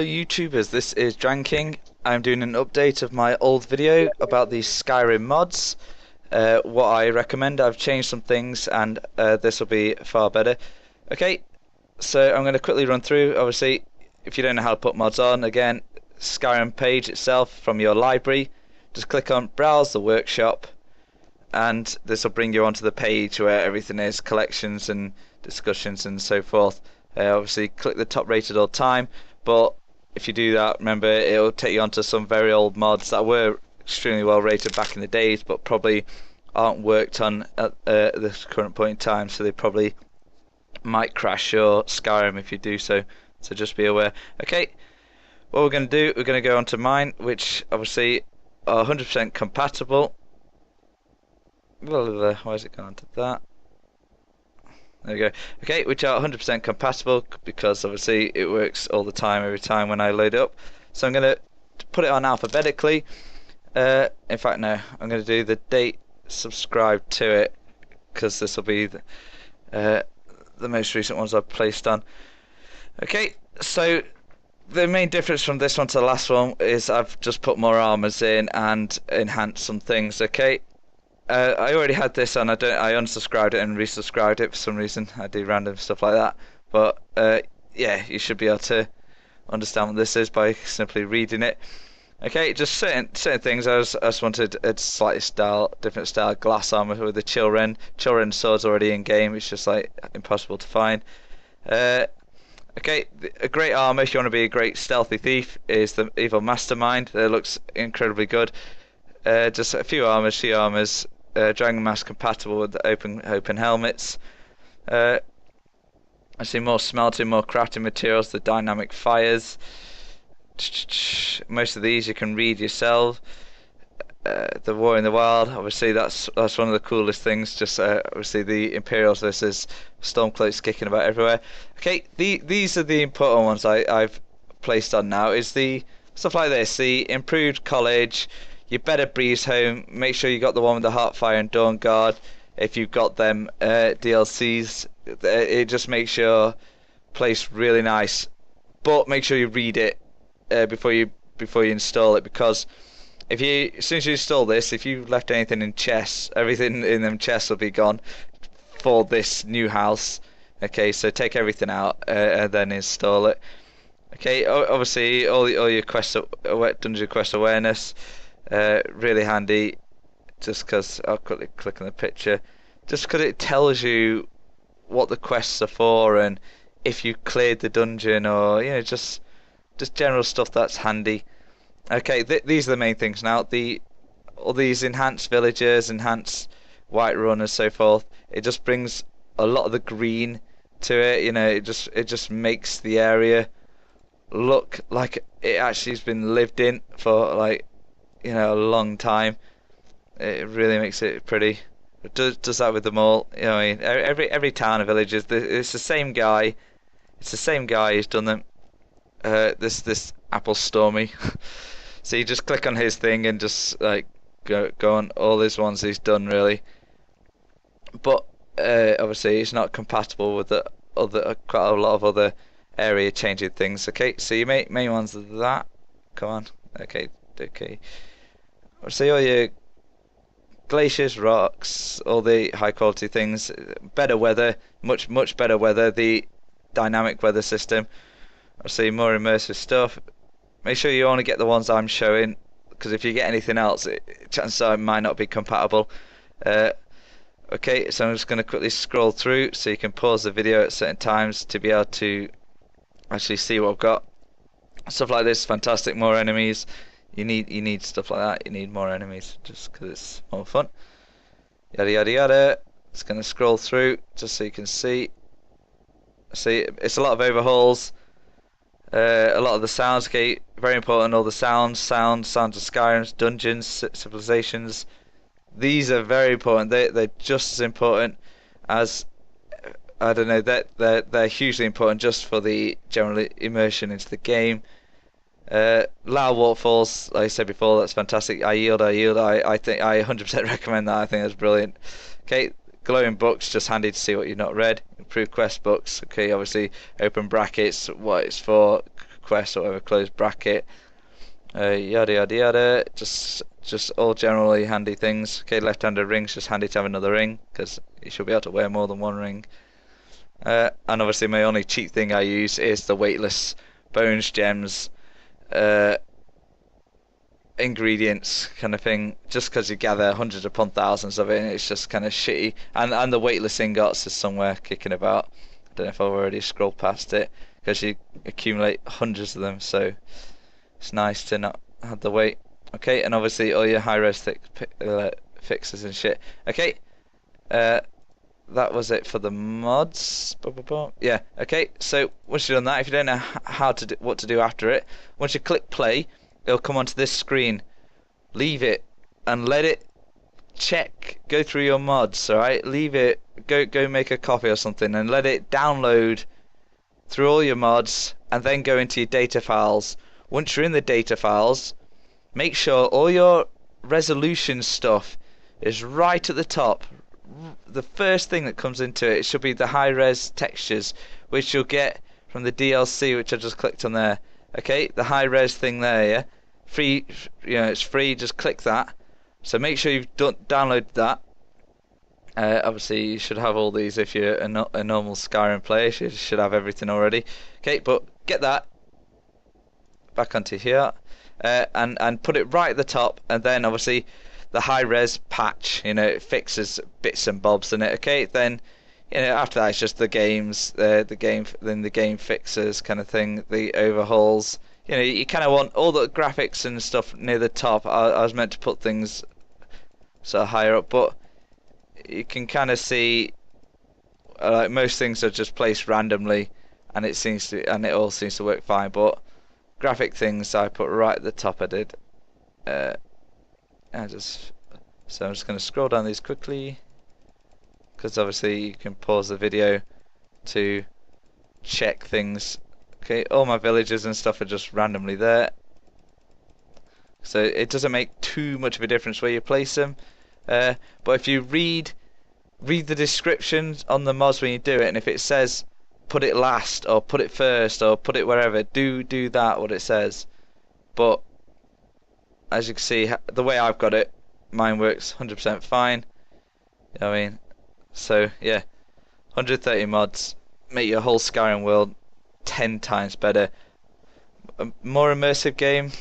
YouTubers, this is Dranking. I'm doing an update of my old video about the Skyrim mods. What I recommend, I've changed some things and this will be far better. Okay, so I'm going to quickly run through. Obviously, if you don't know how to put mods on, again, Skyrim page itself from your library, just click on Browse the Workshop and this will bring you onto the page where everything is, collections and discussions and so forth. Obviously click the top rated all time, but if you do that, remember it'll take you onto some very old mods that were extremely well rated back in the days but probably aren't worked on at this current point in time, so they probably might crash your Skyrim if you do so just be aware. Okay, what we're going to do, we're going to go onto mine, which obviously are 100% compatible. Well, why is it going to that? There we go. Okay, which are 100% compatible because obviously it works all the time, every time when I load it up. So I'm going to put it on alphabetically. In fact, no, I'm going to do the date subscribed to it because this will be the most recent ones I've placed on. Okay, so the main difference from this one to the last one is I've just put more armors in and enhanced some things. Okay. I already had this on. I unsubscribed it and resubscribed it for some reason. I do random stuff like that. But yeah, you should be able to understand what this is by simply reading it. Okay, just certain things. I just wanted a slightly different style glass armor with the Children sword's already in game. It's just like impossible to find. Okay, a great armor if you want to be a great stealthy thief is the Evil Mastermind. It looks incredibly good. Just a few armors. Dragon Mask compatible with the open helmets. I see more smelting, more crafting materials, the dynamic fires. Most of these you can read yourself. The War in the Wild, obviously that's one of the coolest things. Just obviously the Imperials versus Stormcloaks kicking about everywhere. Okay, these are the important ones I've placed on now. Is the stuff like this, the improved college. You better breeze home. Make sure you got the one with the Heartfire and Dawn Guard. If you've got them DLCs, it just makes your place really nice. But make sure you read it before you install it, because as soon as you install this, if you left anything in chests, everything in them chests will be gone for this new house. Okay, so take everything out and then install it. Okay, obviously all your dungeon quest awareness. Really handy, just because I'll quickly click on the picture, just because it tells you what the quests are for and if you cleared the dungeon, or just general stuff that's handy. Okay, these are the main things now. All these enhanced villagers, enhanced Whiterun and so forth. It just brings a lot of the green to it. It just makes the area look like it actually has been lived in for like a long time. It really makes it pretty. It does that with them all. I mean, every town and village it's the same guy. It's the same guy who's done them. This Apple Stormy. So you just click on his thing and just like go on all his ones he's done really. But obviously it's not compatible with the other quite a lot of other area changing things. Okay, so your main ones are that. Come on. Okay. See all your glaciers, rocks, all the high quality things, better weather, much better weather, the dynamic weather system. I see more immersive stuff. Make sure you only get the ones I'm showing, because if you get anything else, chances are it might not be compatible. Okay, so I'm just going to quickly scroll through so you can pause the video at certain times to be able to actually see what I've got. Stuff like this, fantastic, more enemies. You need stuff like that. You need more enemies just because it's more fun. Yada yada yada. Just gonna scroll through just so you can see. See, it's a lot of overhauls. A lot of the sounds. Okay, very important. All the sounds of Skyrim, dungeons, civilizations. These are very important. They're just as important as I don't know. They're hugely important just for the general immersion into the game. Loud waterfalls, like I said before, that's fantastic. I yield. I think I 100% recommend that. I think that's brilliant. Okay, glowing books, just handy to see what you've not read. Improved quest books. Okay, obviously open brackets, what it's for, quest or whatever, close bracket, yada yada yada, just all generally handy things. Okay, left-handed rings, just handy to have another ring, because you should be able to wear more than one ring. And obviously my only cheat thing I use is the weightless bones, gems, ingredients kind of thing, just because you gather hundreds upon thousands of it and it's just kind of shitty. And the weightless ingots is somewhere kicking about. I don't know if I've already scrolled past it, because you accumulate hundreds of them, so it's nice to not have the weight. Okay, and obviously all your high-res fixes and shit. Okay, that was it for the mods. Yeah, okay, so once you've done that, if you don't know what to do after it, once you click play, it'll come onto this screen. Leave it and let it go through your mods, alright? Leave it, go make a copy or something and let it download through all your mods, and then go into your data files. Once you're in the data files, make sure all your resolution stuff is right at the top. The first thing that comes into it should be the high-res textures, which you'll get from the DLC, which I just clicked on there. Okay, the high-res thing there, yeah? Free, it's free, just click that. So make sure you've downloaded that. Obviously you should have all these if you're a normal Skyrim player. You should have everything already. Okay, but get that back onto here, and put it right at the top, and then obviously the high-res patch, it fixes bits and bobs in it. Okay, then after that it's just the games, then the game fixes kind of thing, the overhauls. You kind of want all the graphics and stuff near the top. I was meant to put things sort of higher up, but you can kind of see like most things are just placed randomly, and it all seems to work fine. But graphic things I put right at the top. I did. So I'm just going to scroll down these quickly, because obviously you can pause the video to check things. Okay, all my villages and stuff are just randomly there, so it doesn't make too much of a difference where you place them. But if you read the descriptions on the mods when you do it, and if it says put it last or put it first or put it wherever, do that what it says. But as you can see, the way I've got it, mine works 100% fine. You know what I mean? So yeah, 130 mods make your whole Skyrim world 10 times better. A more immersive game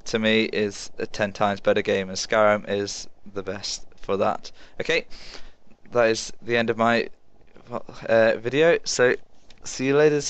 to me is a 10 times better game, and Skyrim is the best for that. Okay, that is the end of my video, so see you later.